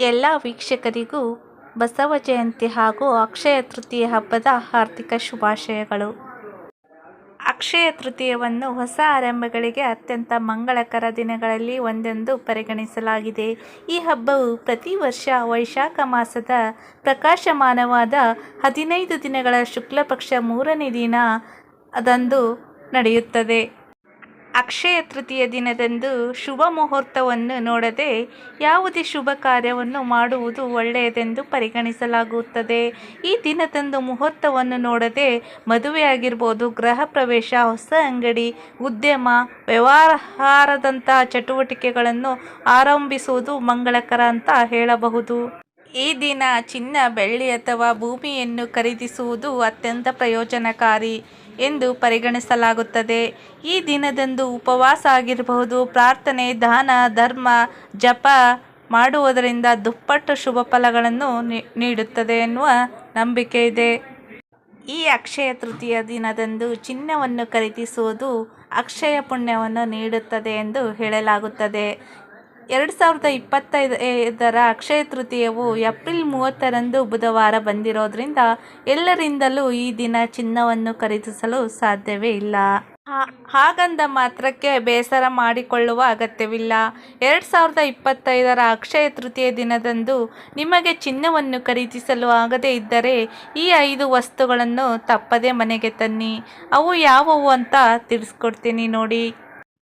ಎಲ್ಲ ವೀಕ್ಷಕರಿಗೂ ಬಸವ ಜಯಂತಿ ಹಾಗೂ ಅಕ್ಷಯ ತೃತೀಯ ಹಬ್ಬದ ಹಾರ್ದಿಕ ಶುಭಾಶಯಗಳು. ಅಕ್ಷಯ ತೃತೀಯವನ್ನು ಹೊಸ ಆರಂಭಗಳಿಗೆ ಅತ್ಯಂತ ಮಂಗಳಕರ ದಿನಗಳಲ್ಲಿ ಒಂದೆಂದು ಪರಿಗಣಿಸಲಾಗಿದೆ. ಈ ಹಬ್ಬವು ಪ್ರತಿ ವರ್ಷ ವೈಶಾಖ ಮಾಸದ ಪ್ರಕಾಶಮಾನವಾದ 15 ದಿನಗಳ ಶುಕ್ಲ ಪಕ್ಷ 3ನೇ ದಿನದಂದು ನಡೆಯುತ್ತದೆ. ಅಕ್ಷಯ ತೃತೀಯ ದಿನದಂದು ಶುಭ ಮುಹೂರ್ತವನ್ನು ನೋಡದೆ ಯಾವುದೇ ಶುಭ ಕಾರ್ಯವನ್ನು ಮಾಡುವುದು ಒಳ್ಳೆಯದೆಂದು ಪರಿಗಣಿಸಲಾಗುತ್ತದೆ. ಈ ದಿನದಂದು ಮುಹೂರ್ತವನ್ನು ನೋಡದೆ ಮದುವೆಯಾಗಿರ್ಬೋದು, ಗೃಹ ಪ್ರವೇಶ, ಹೊಸ ಅಂಗಡಿ, ಉದ್ಯಮ, ವ್ಯವಹಾರದಂಥ ಚಟುವಟಿಕೆಗಳನ್ನು ಆರಂಭಿಸುವುದು ಮಂಗಳಕರ ಅಂತ ಹೇಳಬಹುದು. ಈ ದಿನ ಚಿನ್ನ, ಬೆಳ್ಳಿ ಅಥವಾ ಭೂಮಿಯನ್ನು ಖರೀದಿಸುವುದು ಅತ್ಯಂತ ಪ್ರಯೋಜನಕಾರಿ ಎಂದು ಪರಿಗಣಿಸಲಾಗುತ್ತದೆ. ಈ ದಿನದಂದು ಉಪವಾಸ ಆಗಿರಬಹುದು, ಪ್ರಾರ್ಥನೆ, ದಾನ, ಧರ್ಮ, ಜಪ ಮಾಡುವುದರಿಂದ ದುಪ್ಪಟ್ಟು ಶುಭ ಫಲಗಳನ್ನು ನೀಡುತ್ತದೆ ಎನ್ನುವ ನಂಬಿಕೆ ಇದೆ. ಈ ಅಕ್ಷಯ ತೃತೀಯ ದಿನದಂದು ಚಿನ್ನವನ್ನು ಖರೀದಿಸುವುದು ಅಕ್ಷಯ ಪುಣ್ಯವನ್ನು ನೀಡುತ್ತದೆ ಎಂದು ಹೇಳಲಾಗುತ್ತದೆ. 2025ರ ಅಕ್ಷಯ ತೃತೀಯವು ಏಪ್ರಿಲ್ 30ರಂದು ಬುಧವಾರ ಬಂದಿರೋದ್ರಿಂದ ಎಲ್ಲರಿಂದಲೂ ಈ ದಿನ ಚಿನ್ನವನ್ನು ಖರೀದಿಸಲು ಸಾಧ್ಯವೇ ಇಲ್ಲ. ಹಾಗಂದ ಮಾತ್ರಕ್ಕೆ ಬೇಸರ ಮಾಡಿಕೊಳ್ಳುವ ಅಗತ್ಯವಿಲ್ಲ. 2025ರ ಅಕ್ಷಯ ತೃತೀಯ ದಿನದಂದು ನಿಮಗೆ ಚಿನ್ನವನ್ನು ಖರೀದಿಸಲು ಆಗದೇ ಇದ್ದರೆ ಈ 5 ವಸ್ತುಗಳನ್ನು ತಪ್ಪದೆ ಮನೆಗೆ ತನ್ನಿ. ಅವು ಯಾವುವು ಅಂತ ತಿಳಿಸ್ಕೊಡ್ತೀನಿ ನೋಡಿ.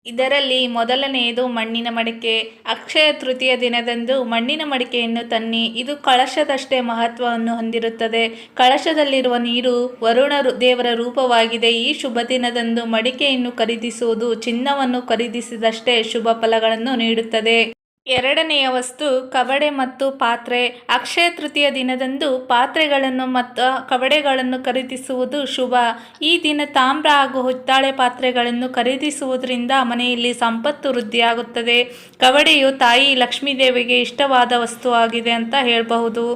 ಇದರಲ್ಲಿ ಮೊದಲನೆಯದು ಮಣ್ಣಿನ ಮಡಿಕೆ. ಅಕ್ಷಯ ತೃತೀಯ ದಿನದಂದು ಮಣ್ಣಿನ ಮಡಿಕೆಯನ್ನು ತನ್ನಿ. ಇದು ಕಳಶದಷ್ಟೇ ಮಹತ್ವವನ್ನು ಹೊಂದಿರುತ್ತದೆ. ಕಳಶದಲ್ಲಿರುವ ನೀರು ವರುಣ ದೇವರ ರೂಪವಾಗಿದೆ. ಈ ಶುಭ ದಿನದಂದು ಮಡಿಕೆಯನ್ನು ಖರೀದಿಸುವುದು ಚಿನ್ನವನ್ನು ಖರೀದಿಸಿದಷ್ಟೇ ಶುಭ ಫಲಗಳನ್ನು ನೀಡುತ್ತದೆ. ಎರಡನೆಯ ವಸ್ತು ಕವಡೆ ಮತ್ತು ಪಾತ್ರೆ. ಅಕ್ಷಯ ತೃತೀಯ ದಿನದಂದು ಪಾತ್ರೆಗಳನ್ನು ಮತ್ತು ಕವಡೆಗಳನ್ನು ಖರೀದಿಸುವುದು ಶುಭ. ಈ ದಿನ ತಾಮ್ರ ಹಾಗೂ ಹಿತ್ತಾಳೆ ಪಾತ್ರೆಗಳನ್ನು ಖರೀದಿಸುವುದರಿಂದ ಮನೆಯಲ್ಲಿ ಸಂಪತ್ತು ವೃದ್ಧಿಯಾಗುತ್ತದೆ. ಕವಡೆಯು ತಾಯಿ ಲಕ್ಷ್ಮೀದೇವಿಗೆ ಇಷ್ಟವಾದ ವಸ್ತುವಾಗಿದೆ ಅಂತ ಹೇಳಬಹುದು.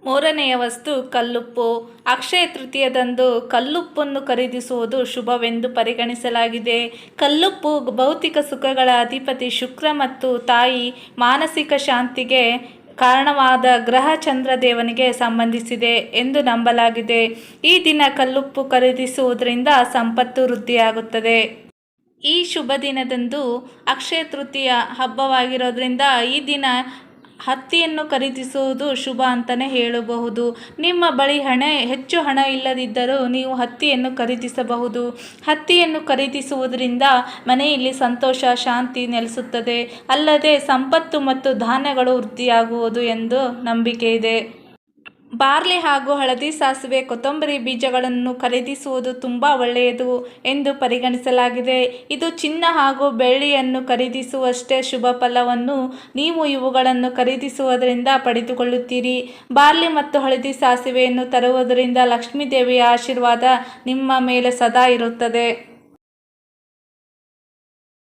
ಮೂರನೆಯ ವಸ್ತು ಕಲ್ಲುಪ್ಪು. ಅಕ್ಷಯ ತೃತೀಯದಂದು ಕಲ್ಲುಪ್ಪನ್ನು ಖರೀದಿಸುವುದು ಶುಭವೆಂದು ಪರಿಗಣಿಸಲಾಗಿದೆ. ಕಲ್ಲುಪ್ಪು ಭೌತಿಕ ಸುಖಗಳ ಅಧಿಪತಿ ಶುಕ್ರ ಮತ್ತು ತಾಯಿ ಮಾನಸಿಕ ಶಾಂತಿಗೆ ಕಾರಣವಾದ ಗ್ರಹ ಚಂದ್ರದೇವನಿಗೆ ಸಂಬಂಧಿಸಿದೆ ಎಂದು ನಂಬಲಾಗಿದೆ. ಈ ದಿನ ಕಲ್ಲುಪ್ಪು ಖರೀದಿಸುವುದರಿಂದ ಸಂಪತ್ತು ವೃದ್ಧಿಯಾಗುತ್ತದೆ. ಈ ಶುಭ ದಿನದಂದು ಅಕ್ಷಯ ತೃತೀಯ ಹಬ್ಬವಾಗಿರೋದ್ರಿಂದ ಈ ದಿನ ಹತ್ತಿಯನ್ನು ಖರೀದಿಸುವುದು ಶುಭ ಅಂತಲೇ ಹೇಳಬಹುದು. ನಿಮ್ಮ ಬಳಿ ಹೆಚ್ಚು ಹಣ ಇಲ್ಲದಿದ್ದರೂ ನೀವು ಹತ್ತಿಯನ್ನು ಖರೀದಿಸಬಹುದು. ಹತ್ತಿಯನ್ನು ಖರೀದಿಸುವುದರಿಂದ ಮನೆಯಲ್ಲಿ ಸಂತೋಷ, ಶಾಂತಿ ನೆಲೆಸುತ್ತದೆ. ಅಲ್ಲದೆ ಸಂಪತ್ತು ಮತ್ತು ಧಾನ್ಯಗಳು ವೃದ್ಧಿಯಾಗುವುದು ಎಂದು ನಂಬಿಕೆ ಇದೆ. ಬಾರ್ಲಿ ಹಾಗೂ ಹಳದಿ, ಸಾಸಿವೆ, ಕೊತ್ತಂಬರಿ ಬೀಜಗಳನ್ನು ಖರೀದಿಸುವುದು ತುಂಬ ಒಳ್ಳೆಯದು ಎಂದು ಪರಿಗಣಿಸಲಾಗಿದೆ. ಇದು ಚಿನ್ನ ಹಾಗೂ ಬೆಳ್ಳಿಯನ್ನು ಖರೀದಿಸುವಷ್ಟೇ ಶುಭ ಫಲವನ್ನು ನೀವು ಇವುಗಳನ್ನು ಖರೀದಿಸುವುದರಿಂದ ಪಡೆದುಕೊಳ್ಳುತ್ತೀರಿ. ಬಾರ್ಲಿ ಮತ್ತು ಹಳದಿ, ಸಾಸಿವೆಯನ್ನು ತರುವುದರಿಂದ ಲಕ್ಷ್ಮೀ ದೇವಿಯ ಆಶೀರ್ವಾದ ನಿಮ್ಮ ಮೇಲೆ ಸದಾ ಇರುತ್ತದೆ.